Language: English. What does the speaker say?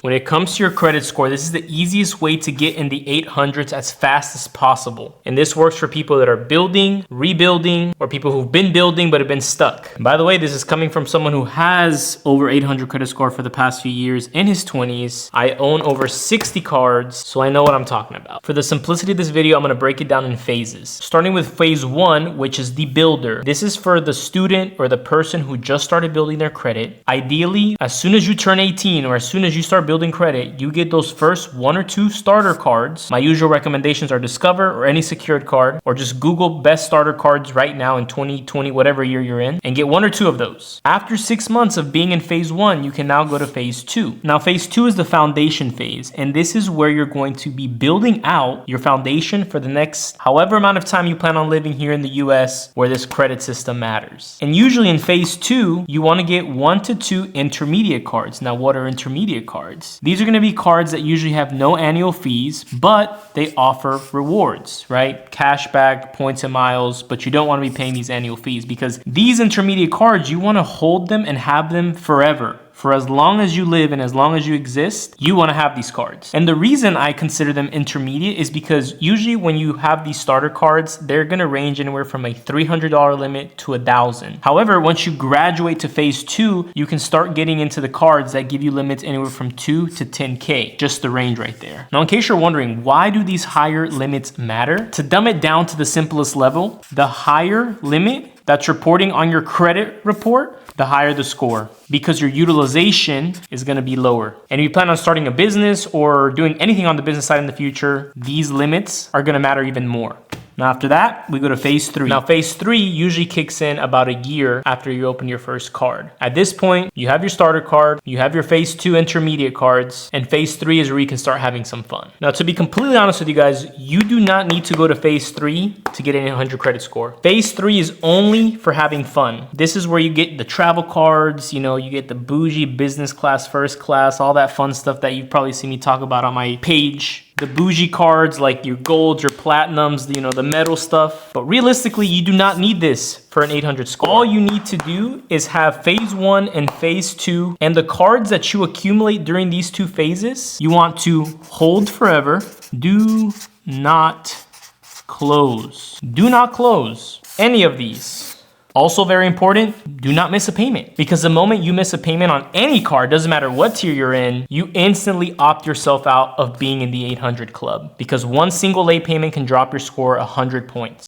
When it comes to your credit score, this is the easiest way to get in the 800s as fast as possible. And this works for people that are building, rebuilding, or people who've been building but have been stuck. And by the way, this is coming from someone who has over 800 credit score for the past few years in his 20s. I own over 60 cards, so I know what I'm talking about. For the simplicity of this video, I'm gonna break it down in phases. Starting with phase 1, which is the builder. This is for the student or the person who just started building their credit. Ideally, as soon as you turn 18 or as soon as you start building credit, you get those first 1 or 2 starter cards. My usual recommendations are Discover or any secured card, or just Google best starter cards right now in 2020, whatever year you're in, and get 1 or 2 of those. After 6 months of being in phase 1, you can now go to phase 2. Now, phase 2 is the foundation phase, and this is where you're going to be building out your foundation for the next however amount of time you plan on living here in the US, where this credit system matters. And usually in phase 2, you want to get 1 to 2 intermediate cards. Now, what are intermediate cards? These are going to be cards that usually have no annual fees, but they offer rewards, right? Cashback, points and miles, but you don't want to be paying these annual fees, because these intermediate cards, you want to hold them and have them forever. For as long as you live and as long as you exist, you want to have these cards. And the reason I consider them intermediate is because usually when you have these starter cards, they're going to range anywhere from a $300 limit to $1,000. However, once you graduate to phase 2, you can start getting into the cards that give you limits anywhere from 2 to 10K, just the range right there. Now, in case you're wondering, why do these higher limits matter? To dumb it down to the simplest level, the higher limit that's reporting on your credit report, the higher the score, because your utilization is gonna be lower. And if you plan on starting a business or doing anything on the business side in the future, these limits are gonna matter even more. Now, after that, we go to phase 3. Now, phase 3 usually kicks in about a year after you open your first card. At this point, you have your starter card, you have your phase 2 intermediate cards, and phase 3 is where you can start having some fun. Now, to be completely honest with you guys, you do not need to go to phase 3 to get an 800 credit score. Phase 3 is only for having fun. This is where you get the travel cards, you know, you get the bougie business class, first class, all that fun stuff that you've probably seen me talk about on my page. The bougie cards, like your golds, your platinums, you know, the metal stuff. But realistically, you do not need this for an 800 score. All you need to do is have phase 1 and phase 2, and the cards that you accumulate during these 2 phases, you want to hold forever. Do not close. Do not close any of these. Also very important, do not miss a payment, because the moment you miss a payment on any card, doesn't matter what tier you're in, you instantly opt yourself out of being in the 800 club, because one single late payment can drop your score 100 points.